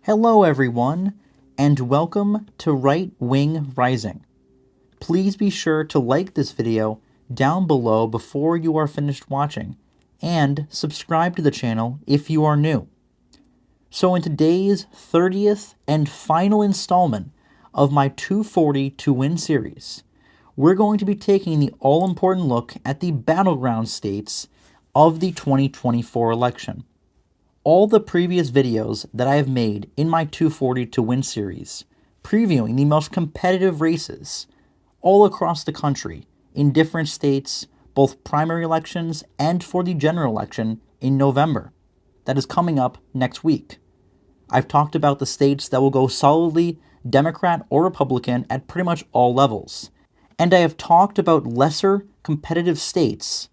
Hello everyone, and welcome to Right Wing Rising. Please be sure to like this video down below before you are finished watching, and subscribe to the channel if you are new. So in today's 30th and final installment of my 240ToWin series, we're going to be taking the all-important look at the battleground states of the 2024 election. All the previous videos that I have made in my 240ToWin series, previewing the most competitive races all across the country in different states, both primary elections and for the general election in November, that is coming up next week. I've talked about the states that will go solidly Democrat or Republican at pretty much all levels. And I have talked about lesser competitive states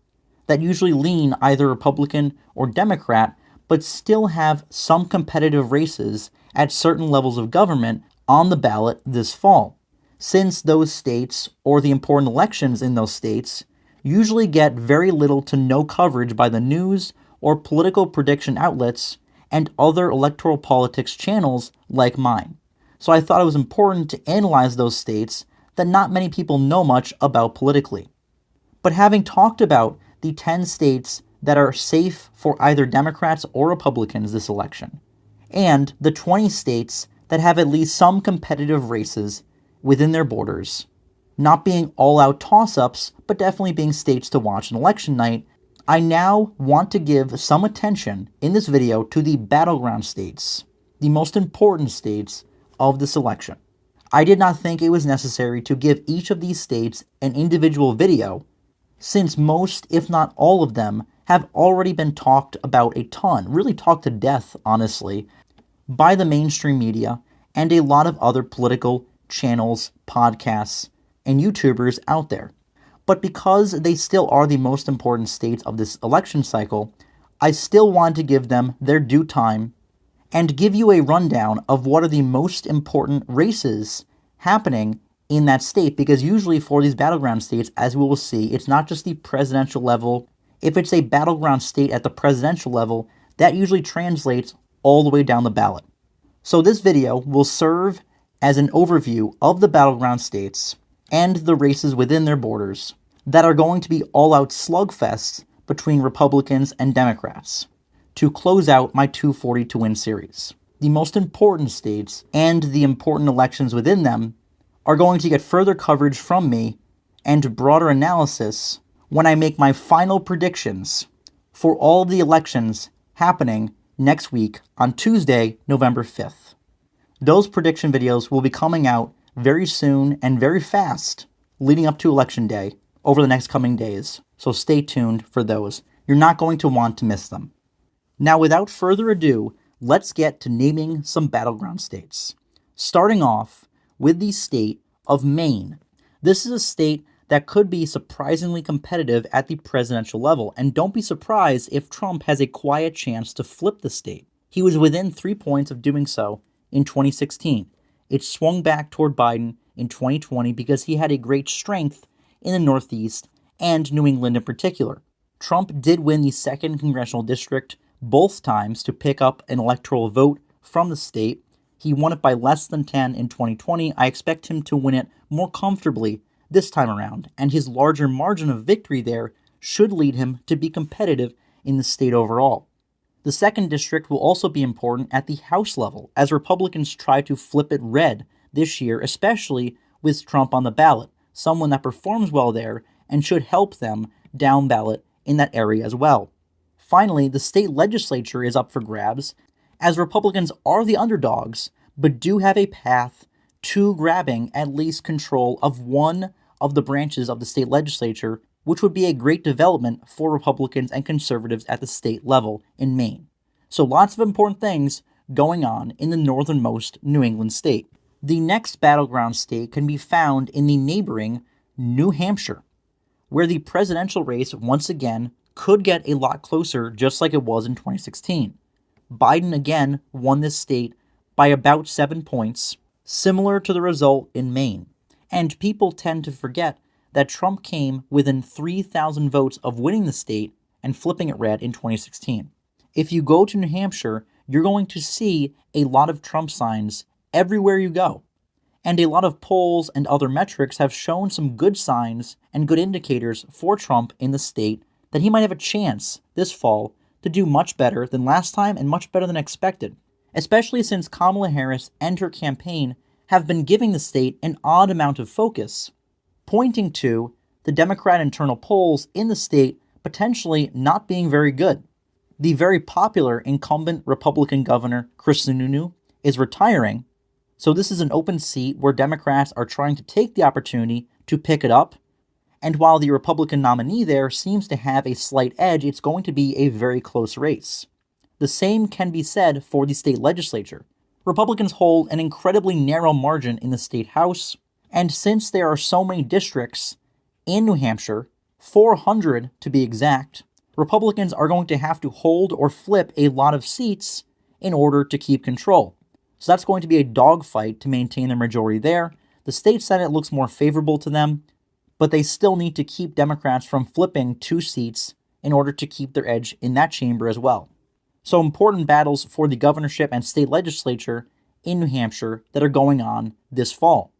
that usually lean either Republican or Democrat, but still have some competitive races at certain levels of government on the ballot this fall, since those states, or the important elections in those states, usually get very little to no coverage by the news or political prediction outlets and other electoral politics channels like mine. So I thought it was important to analyze those states that not many people know much about politically. But having talked about the 10 states that are safe for either Democrats or Republicans this election, and the 20 states that have at least some competitive races within their borders, not being all-out toss-ups, but definitely being states to watch on election night, I now want to give some attention in this video to the battleground states, the most important states of this election. I did not think it was necessary to give each of these states an individual video, since most, if not all of them, have already been talked about a ton, really talked to death, honestly, by the mainstream media and a lot of other political channels, podcasts, and YouTubers out there. But because they still are the most important states of this election cycle, I still want to give them their due time and give you a rundown of what are the most important races happening in that state, because usually for these battleground states, as we will see, it's not just the presidential level. If it's a battleground state at the presidential level, that usually translates all the way down the ballot. So this video will serve as an overview of the battleground states and the races within their borders that are going to be all-out slugfests between Republicans and Democrats to close out my 240ToWin series. The most important states and the important elections within them are going to get further coverage from me and broader analysis when I make my final predictions for all the elections happening next week on Tuesday, November 5th. Those prediction videos will be coming out very soon and very fast leading up to Election Day over the next coming days, so stay tuned for those. You're not going to want to miss them. Now, without further ado, let's get to naming some battleground states. Starting off with the state of Maine. This is a state that could be surprisingly competitive at the presidential level, and don't be surprised if Trump has a quiet chance to flip the state. He was within 3 points of doing so in 2016. It swung back toward Biden in 2020 because he had a great strength in the Northeast and New England in particular. Trump did win the 2nd congressional district both times to pick up an electoral vote from the state. He won it by less than 10 in 2020. I expect him to win it more comfortably this time around, and his larger margin of victory there should lead him to be competitive in the state overall. The 2nd district will also be important at the House level, as Republicans try to flip it red this year, especially with Trump on the ballot, someone that performs well there and should help them down ballot in that area as well. Finally, the state legislature is up for grabs, as Republicans are the underdogs, but do have a path to grabbing at least control of one of the branches of the state legislature, which would be a great development for Republicans and conservatives at the state level in Maine. So lots of important things going on in the northernmost New England state. The next battleground state can be found in the neighboring New Hampshire, where the presidential race once again could get a lot closer, just like it was in 2016. Biden again won this state by about 7 points, similar to the result in Maine. And people tend to forget that Trump came within 3,000 votes of winning the state and flipping it red in 2016. If you go to New Hampshire, you're going to see a lot of Trump signs everywhere you go. And a lot of polls and other metrics have shown some good signs and good indicators for Trump in the state that he might have a chance this fall to do much better than last time and much better than expected, especially since Kamala Harris and her campaign have been giving the state an odd amount of focus, pointing to the Democrat internal polls in the state potentially not being very good. The very popular incumbent Republican governor, Chris Sununu, is retiring, so this is an open seat where Democrats are trying to take the opportunity to pick it up, and while the Republican nominee there seems to have a slight edge, it's going to be a very close race. The same can be said for the state legislature. Republicans hold an incredibly narrow margin in the state house, and since there are so many districts in New Hampshire, 400 to be exact, Republicans are going to have to hold or flip a lot of seats in order to keep control. So that's going to be a dogfight to maintain their majority there. The state Senate looks more favorable to them, but they still need to keep Democrats from flipping 2 seats in order to keep their edge in that chamber as well. So important battles for the governorship and state legislature in New Hampshire that are going on this fall.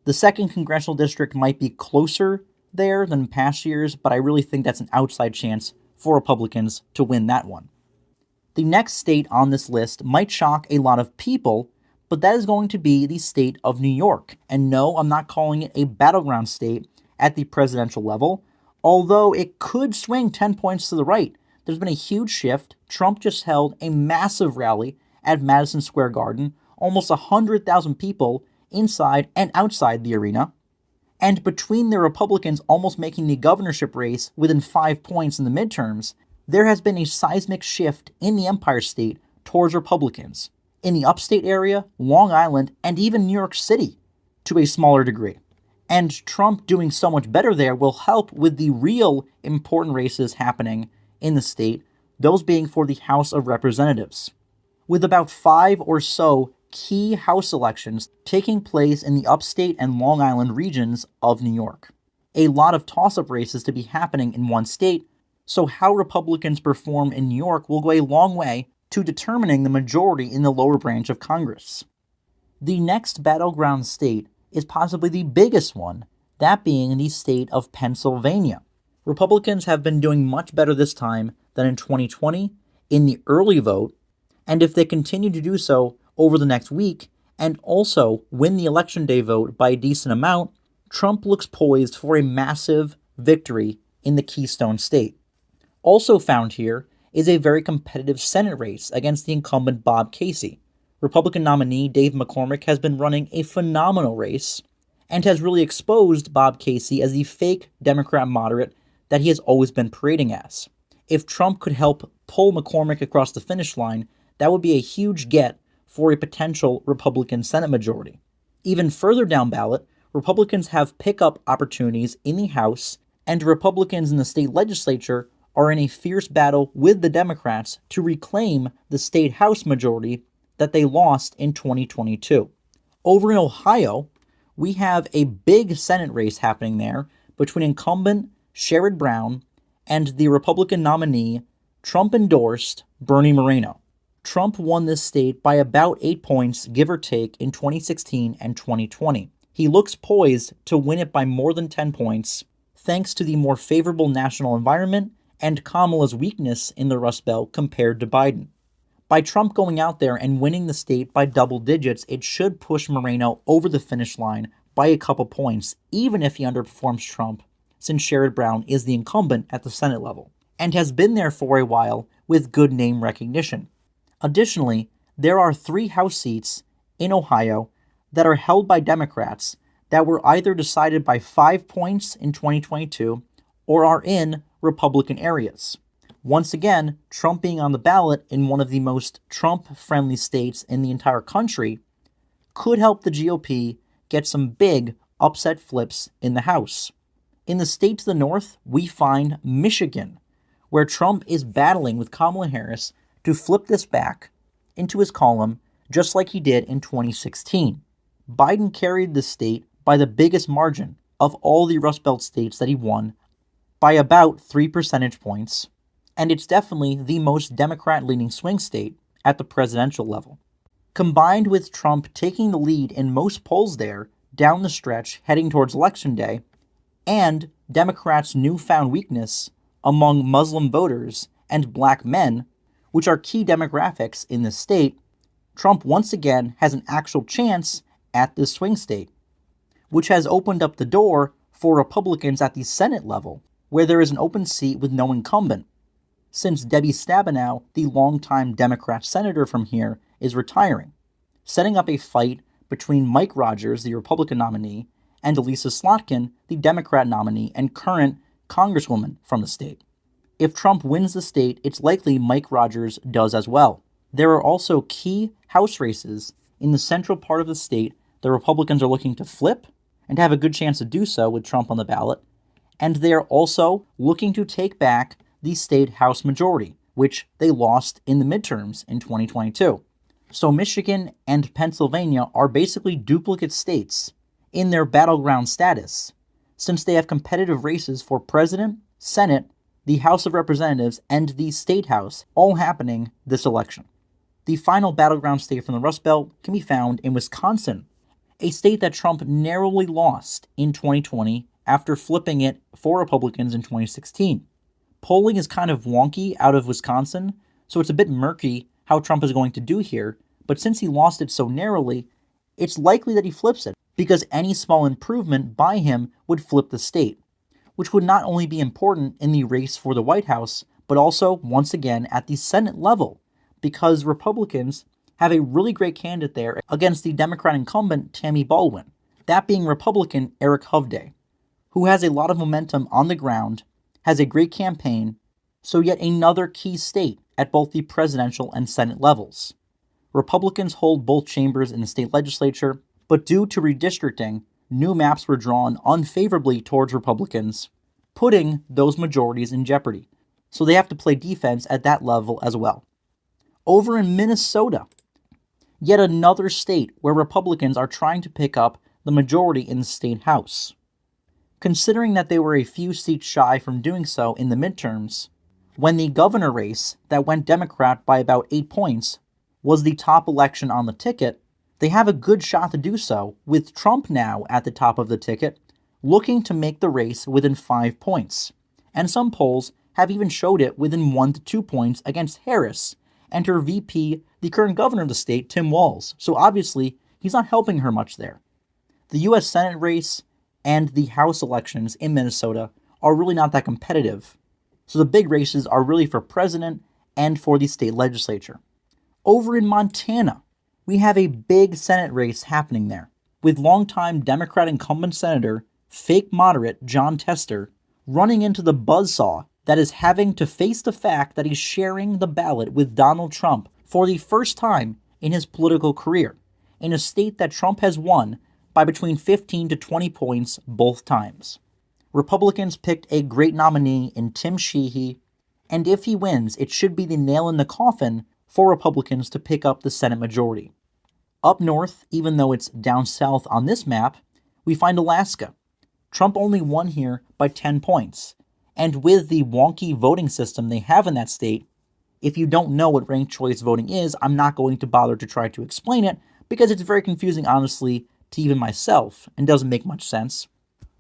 The 2nd congressional district might be closer there than past years, but I really think that's an outside chance for Republicans to win that one. The next state on this list might shock a lot of people, but that is going to be the state of New York. And no, I'm not calling it a battleground state at the presidential level, although it could swing 10 points to the right. There's been a huge shift. Trump just held a massive rally at Madison Square Garden, almost 100,000 people inside and outside the arena. And between the Republicans almost making the governorship race within 5 points in the midterms, there has been a seismic shift in the Empire State towards Republicans, in the upstate area, Long Island, and even New York City to a smaller degree. And Trump doing so much better there will help with the real important races happening in the state, those being for the House of Representatives. With about 5 or so key House elections taking place in the upstate and Long Island regions of New York. A lot of toss-up races to be happening in one state, so how Republicans perform in New York will go a long way to determining the majority in the lower branch of Congress. The next battleground state is possibly the biggest one, that being the state of Pennsylvania. Republicans have been doing much better this time than in 2020 in the early vote, and if they continue to do so over the next week, and also win the Election Day vote by a decent amount, Trump looks poised for a massive victory in the Keystone State. Also found here is a very competitive Senate race against the incumbent Bob Casey. Republican nominee Dave McCormick has been running a phenomenal race and has really exposed Bob Casey as the fake Democrat moderate that he has always been parading as. If Trump could help pull McCormick across the finish line, that would be a huge get for a potential Republican Senate majority. Even further down ballot, Republicans have pickup opportunities in the House, and Republicans in the state legislature are in a fierce battle with the Democrats to reclaim the state House majority that they lost in 2022. Over in Ohio, we have a big Senate race happening there between incumbent Sherrod Brown and the Republican nominee, Trump-endorsed Bernie Moreno. Trump won this state by about 8 points, give or take, in 2016 and 2020. He looks poised to win it by more than 10 points, thanks to the more favorable national environment and Kamala's weakness in the Rust Belt compared to Biden. By Trump going out there and winning the state by double digits, it should push Moreno over the finish line by a couple points, even if he underperforms Trump, since Sherrod Brown is the incumbent at the Senate level, and has been there for a while with good name recognition. Additionally, there are 3 House seats in Ohio that are held by Democrats that were either decided by 5 points in 2022 or are in Republican areas. Once again, Trump being on the ballot in one of the most Trump-friendly states in the entire country could help the GOP get some big upset flips in the House. In the state to the north, we find Michigan, where Trump is battling with Kamala Harris to flip this back into his column just like he did in 2016. Biden carried the state by the biggest margin of all the Rust Belt states that he won by about 3 percentage points, and it's definitely the most Democrat-leaning swing state at the presidential level. Combined with Trump taking the lead in most polls there down the stretch heading towards Election Day, and Democrats' newfound weakness among Muslim voters and black men, which are key demographics in this state, Trump once again has an actual chance at this swing state, which has opened up the door for Republicans at the Senate level, where there is an open seat with no incumbent, since Debbie Stabenow, the longtime Democrat senator from here, is retiring, setting up a fight between Mike Rogers, the Republican nominee, and Elisa Slotkin, the Democrat nominee and current congresswoman from the state. If Trump wins the state, it's likely Mike Rogers does as well. There are also key House races in the central part of the state the Republicans are looking to flip and have a good chance to do so with Trump on the ballot, and they are also looking to take back the state House majority, which they lost in the midterms in 2022. So Michigan and Pennsylvania are basically duplicate states in their battleground status, since they have competitive races for president, Senate, the House of Representatives, and the State House, all happening this election. The final battleground state from the Rust Belt can be found in Wisconsin, a state that Trump narrowly lost in 2020 after flipping it for Republicans in 2016. Polling is kind of wonky out of Wisconsin, so it's a bit murky how Trump is going to do here, but since he lost it so narrowly, it's likely that he flips it, because any small improvement by him would flip the state, which would not only be important in the race for the White House, but also, once again, at the Senate level, because Republicans have a really great candidate there against the Democrat incumbent Tammy Baldwin, that being Republican Eric Hovde, who has a lot of momentum on the ground, has a great campaign, so yet another key state at both the presidential and Senate levels. Republicans hold both chambers in the state legislature, but due to redistricting, new maps were drawn unfavorably towards Republicans, putting those majorities in jeopardy. So they have to play defense at that level as well. Over in Minnesota, yet another state where Republicans are trying to pick up the majority in the state house. Considering that they were a few seats shy from doing so in the midterms, when the governor race that went Democrat by about 8 points was the top election on the ticket, they have a good shot to do so, with Trump now at the top of the ticket, looking to make the race within 5 points. And some polls have even showed it within 1 to 2 points against Harris and her VP, the current governor of the state, Tim Walz. So obviously, he's not helping her much there. The U.S. Senate race and the House elections in Minnesota are really not that competitive. So the big races are really for president and for the state legislature. Over in Montana, we have a big Senate race happening there, with longtime Democrat incumbent senator, fake moderate Jon Tester, running into the buzzsaw that is having to face the fact that he's sharing the ballot with Donald Trump for the first time in his political career, in a state that Trump has won by between 15 to 20 points both times. Republicans picked a great nominee in Tim Sheehy, and if he wins, it should be the nail in the coffin for Republicans to pick up the Senate majority. Up north, even though it's down south on this map, we find Alaska. Trump only won here by 10 points, and with the wonky voting system they have in that state, if you don't know what ranked choice voting is, I'm not going to bother to try to explain it, because it's very confusing, honestly, to even myself, and doesn't make much sense.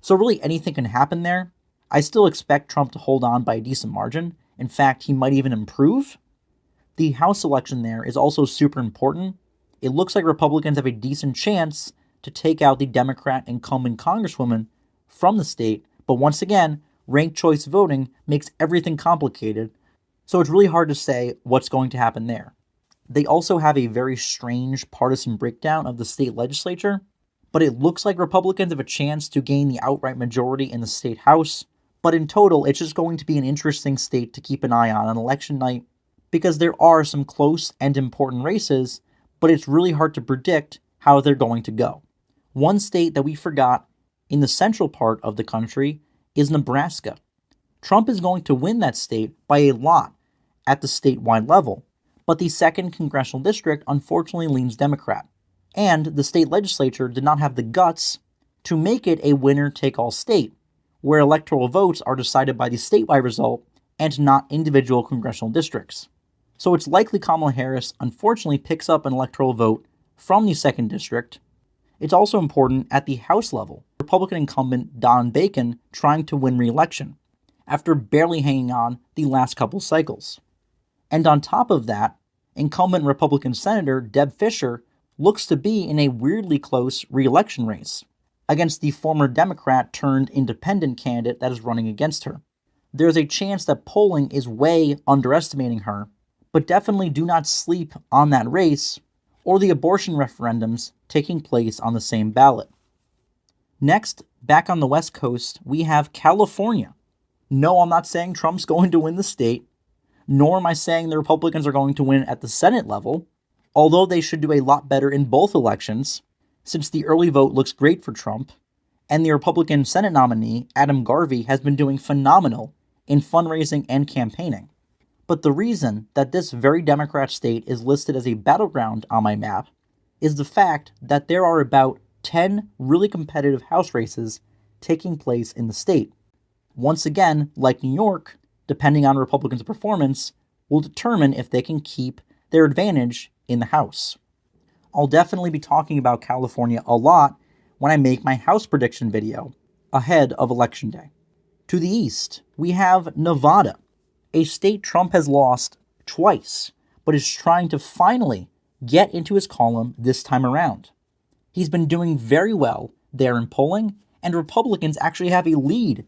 So really anything can happen there. I still expect Trump to hold on by a decent margin. In fact, he might even improve. The House election there is also super important. It looks like Republicans have a decent chance to take out the Democrat incumbent congresswoman from the state, but once again, ranked choice voting makes everything complicated, so it's really hard to say what's going to happen there. They also have a very strange partisan breakdown of the state legislature, but it looks like Republicans have a chance to gain the outright majority in the state house, but in total, it's just going to be an interesting state to keep an eye on election night, because there are some close and important races, but it's really hard to predict how they're going to go. One state that we forgot in the central part of the country is Nebraska. Trump is going to win that state by a lot at the statewide level, but the 2nd congressional district unfortunately leans Democrat, and the state legislature did not have the guts to make it a winner-take-all state, where electoral votes are decided by the statewide result and not individual congressional districts. So it's likely Kamala Harris unfortunately picks up an electoral vote from the 2nd District. It's also important at the House level. Republican incumbent Don Bacon trying to win re-election after barely hanging on the last couple cycles. And on top of that, incumbent Republican Senator Deb Fischer looks to be in a weirdly close re-election race against the former Democrat turned independent candidate that is running against her. There's a chance that polling is way underestimating her, but definitely do not sleep on that race or the abortion referendums taking place on the same ballot. Next, back on the West Coast, we have California. No, I'm not saying Trump's going to win the state, nor am I saying the Republicans are going to win at the Senate level, although they should do a lot better in both elections, since the early vote looks great for Trump, and the Republican Senate nominee, Adam Garvey, has been doing phenomenal in fundraising and campaigning. But the reason that this very Democrat state is listed as a battleground on my map is the fact that there are about 10 really competitive House races taking place in the state. Once again, like New York, depending on Republicans' performance, will determine if they can keep their advantage in the House. I'll definitely be talking about California a lot when I make my House prediction video ahead of Election Day. To the east, we have Nevada, a state Trump has lost twice, but is trying to finally get into his column this time around. He's been doing very well there in polling, and Republicans actually have a lead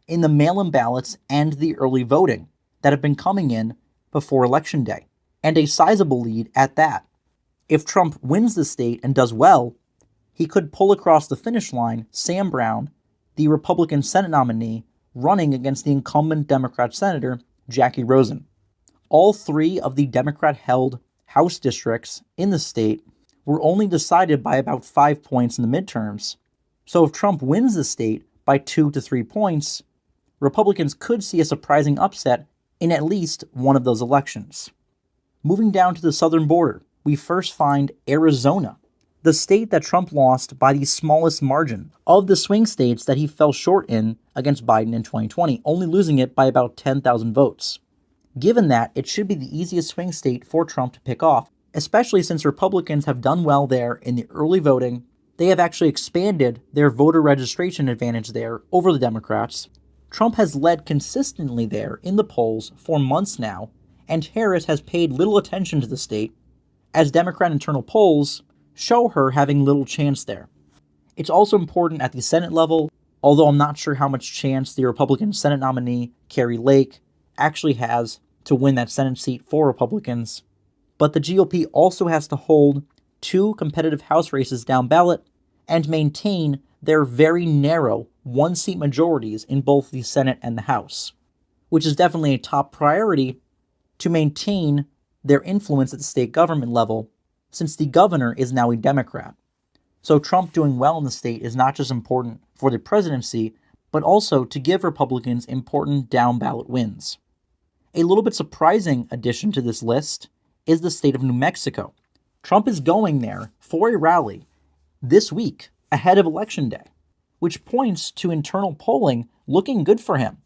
in the mail-in ballots and the early voting that have been coming in before Election Day, and a sizable lead at that. If Trump wins the state and does well, he could pull across the finish line Sam Brown, the Republican Senate nominee, running against the incumbent Democrat Senator Jackie Rosen. All 3 of the Democrat-held House districts in the state were only decided by about 5 points in the midterms, so if Trump wins the state by 2 to 3 points, Republicans could see a surprising upset in at least one of those elections. Moving down to the southern border, we first find Arizona, the state that Trump lost by the smallest margin of the swing states that he fell short in against Biden in 2020, only losing it by about 10,000 votes. Given that, it should be the easiest swing state for Trump to pick off, especially since Republicans have done well there in the early voting. They have actually expanded their voter registration advantage there over the Democrats. Trump has led consistently there in the polls for months now, and Harris has paid little attention to the state, as Democrat internal polls show her having little chance there. It's also important at the Senate level, although I'm not sure how much chance the Republican Senate nominee, Kari Lake, actually has to win that Senate seat for Republicans. But the GOP also has to hold 2 competitive House races down ballot and maintain their very narrow 1-seat majorities in both the Senate and the House, which is definitely a top priority to maintain their influence at the state government level, since the governor is now a Democrat. So Trump doing well in the state is not just important for the presidency, but also to give Republicans important down-ballot wins. A little bit surprising addition to this list is the state of New Mexico. Trump is going there for a rally this week ahead of Election Day, which points to internal polling looking good for him.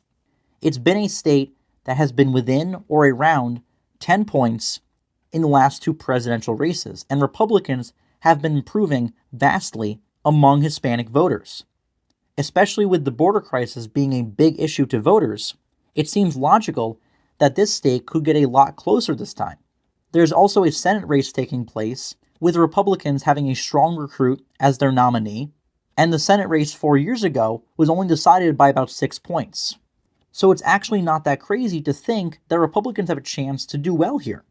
It's been a state that has been within or around 10 points in the last 2 presidential races, and Republicans have been improving vastly among Hispanic voters. Especially with the border crisis being a big issue to voters, it seems logical that this state could get a lot closer this time. There's also a Senate race taking place, with Republicans having a strong recruit as their nominee, and the Senate race 4 years ago was only decided by about 6 points. So it's actually not that crazy to think that Republicans have a chance to do well here.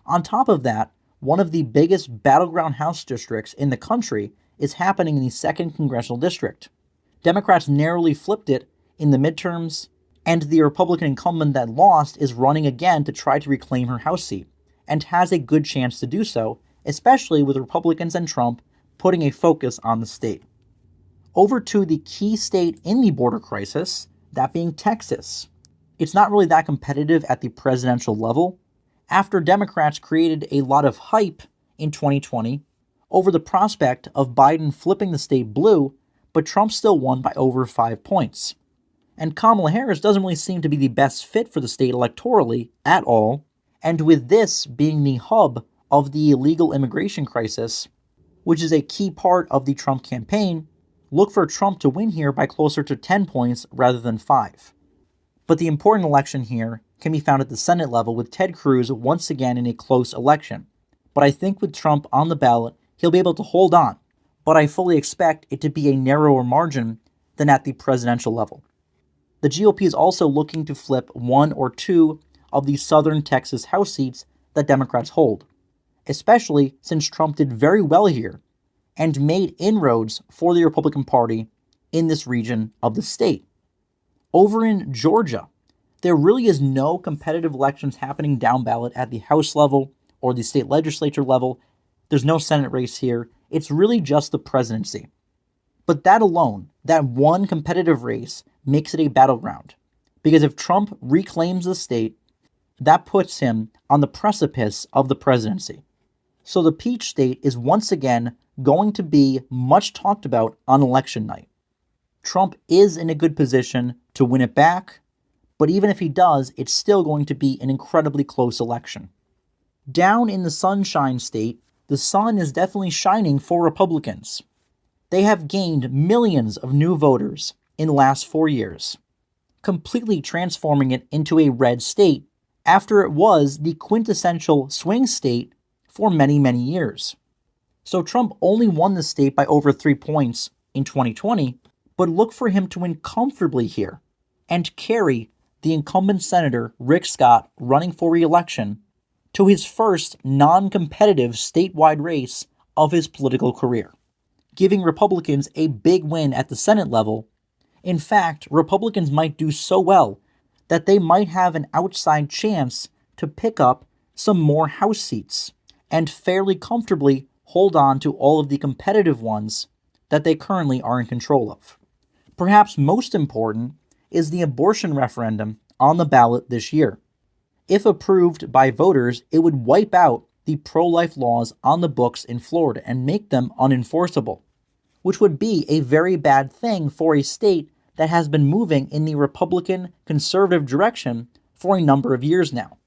On top of that, one of the biggest battleground House districts in the country is happening in the 2nd Congressional District. Democrats narrowly flipped it in the midterms, and the Republican incumbent that lost is running again to try to reclaim her House seat, and has a good chance to do so, especially with Republicans and Trump putting a focus on the state. Over to the key state in the border crisis, that being Texas. It's not really that competitive at the presidential level, after Democrats created a lot of hype in 2020 over the prospect of Biden flipping the state blue, but Trump still won by over 5 points. And Kamala Harris doesn't really seem to be the best fit for the state electorally at all, And with this being the hub of the illegal immigration crisis, which is a key part of the Trump campaign, look for Trump to win here by closer to 10 points rather than 5. But the important election here can be found at the Senate level, with Ted Cruz once again in a close election. But I think with Trump on the ballot, he'll be able to hold on. But I fully expect it to be a narrower margin than at the presidential level. The GOP is also looking to flip 1 or 2 of the southern Texas House seats that Democrats hold, especially since Trump did very well here and made inroads for the Republican Party in this region of the state. Over in Georgia, there really is no competitive elections happening down ballot at the House level or the state legislature level. There's no Senate race here. It's really just the presidency. But that alone, that one competitive race, makes it a battleground. Because if Trump reclaims the state, that puts him on the precipice of the presidency. So the Peach State is once again going to be much talked about on election night. Trump is in a good position to win it back, but even if he does, it's still going to be an incredibly close election. Down in the Sunshine State, the sun is definitely shining for Republicans. They have gained millions of new voters in the last 4 years, completely transforming it into a red state after it was the quintessential swing state for many, many years. So Trump only won the state by over 3 points in 2020, but look for him to win comfortably here and carry the incumbent Senator Rick Scott running for re-election to his first non-competitive statewide race of his political career, giving Republicans a big win at the Senate level. In fact, Republicans might do so well that they might have an outside chance to pick up some more House seats and fairly comfortably hold on to all of the competitive ones that they currently are in control of. Perhaps most important is the abortion referendum on the ballot this year. If approved by voters, it would wipe out the pro-life laws on the books in Florida and make them unenforceable, which would be a very bad thing for a state that has been moving in the Republican conservative direction for a number of years now.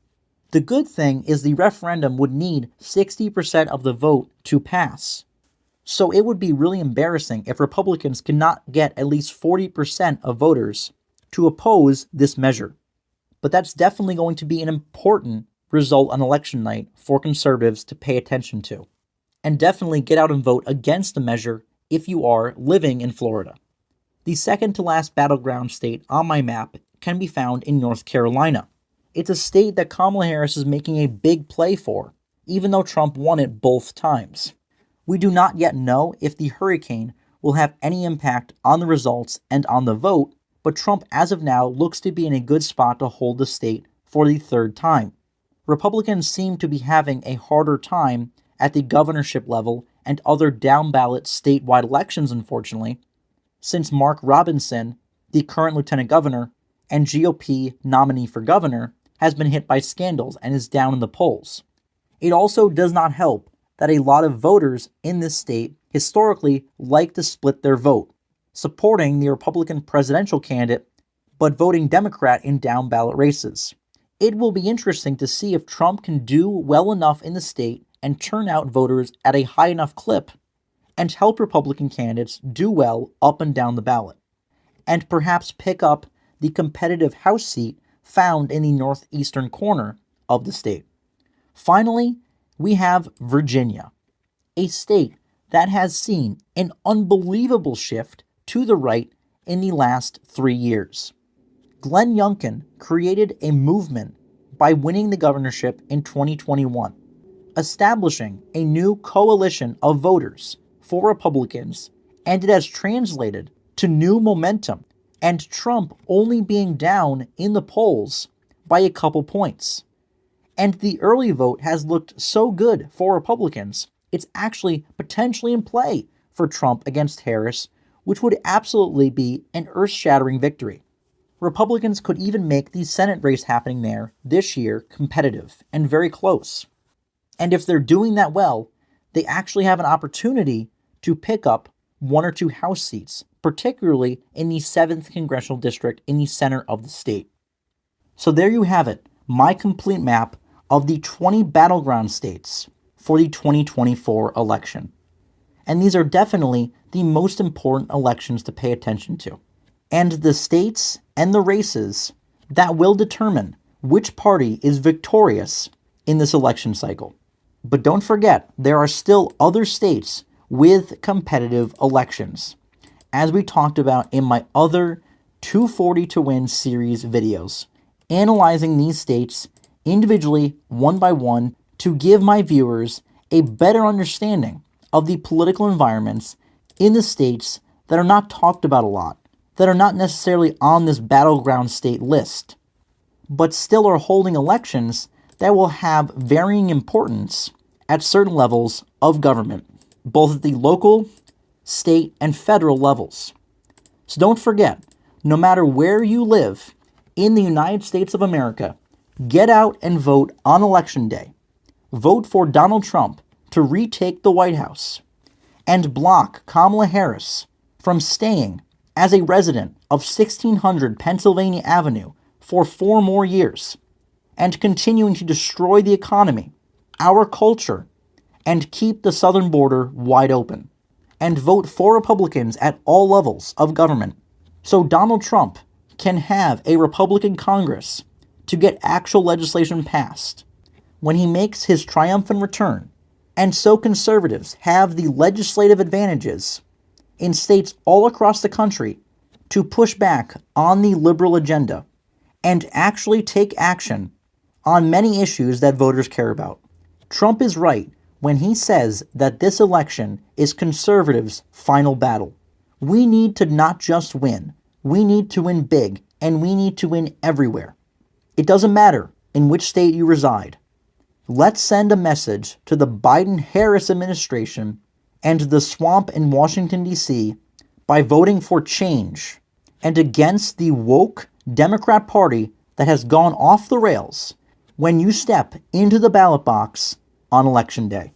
The good thing is the referendum would need 60% of the vote to pass. So it would be really embarrassing if Republicans cannot get at least 40% of voters to oppose this measure. But that's definitely going to be an important result on election night for conservatives to pay attention to. And definitely get out and vote against the measure if you are living in Florida. The second to last battleground state on my map can be found in North Carolina. It's a state that Kamala Harris is making a big play for, even though Trump won it both times. We do not yet know if the hurricane will have any impact on the results and on the vote, but Trump as of now looks to be in a good spot to hold the state for the third time. Republicans seem to be having a harder time at the governorship level and other down-ballot statewide elections, unfortunately, since Mark Robinson, the current lieutenant governor and GOP nominee for governor, has been hit by scandals and is down in the polls. It also does not help that a lot of voters in this state historically like to split their vote, supporting the Republican presidential candidate but voting Democrat in down-ballot races. It will be interesting to see if Trump can do well enough in the state and turn out voters at a high enough clip and help Republican candidates do well up and down the ballot, and perhaps pick up the competitive House seat found in the northeastern corner of the state. Finally, we have Virginia, a state that has seen an unbelievable shift to the right in the last 3 years. Glenn Youngkin created a movement by winning the governorship in 2021, establishing a new coalition of voters for Republicans, and it has translated to new momentum, and Trump only being down in the polls by a couple points. And the early vote has looked so good for Republicans, it's actually potentially in play for Trump against Harris, which would absolutely be an earth-shattering victory. Republicans could even make the Senate race happening there this year competitive and very close. And if they're doing that well, they actually have an opportunity to pick up 1 or 2 House seats, particularly in the 7th Congressional District in the center of the state. So there you have it, my complete map of the 20 battleground states for the 2024 election. And these are definitely the most important elections to pay attention to. And the states and the races that will determine which party is victorious in this election cycle. But don't forget, there are still other states with competitive elections, as we talked about in my other 240ToWin series videos, analyzing these states individually, one by one, to give my viewers a better understanding of the political environments in the states that are not talked about a lot, that are not necessarily on this battleground state list, but still are holding elections that will have varying importance at certain levels of government, both at the local, state, and federal levels. So don't forget, no matter where you live in the United States of America, get out and vote on Election Day. Vote for Donald Trump to retake the White House and block Kamala Harris from staying as a resident of 1600 Pennsylvania Avenue for 4 more years and continuing to destroy the economy, our culture, and keep the southern border wide open. And vote for Republicans at all levels of government so Donald Trump can have a Republican Congress to get actual legislation passed when he makes his triumphant return, and so conservatives have the legislative advantages in states all across the country to push back on the liberal agenda and actually take action on many issues that voters care about. Trump is right when he says that this election is conservatives' final battle. We need to not just win, we need to win big, and we need to win everywhere. It doesn't matter in which state you reside. Let's send a message to the Biden-Harris administration and the swamp in Washington, D.C. by voting for change and against the woke Democrat Party that has gone off the rails when you step into the ballot box on Election Day.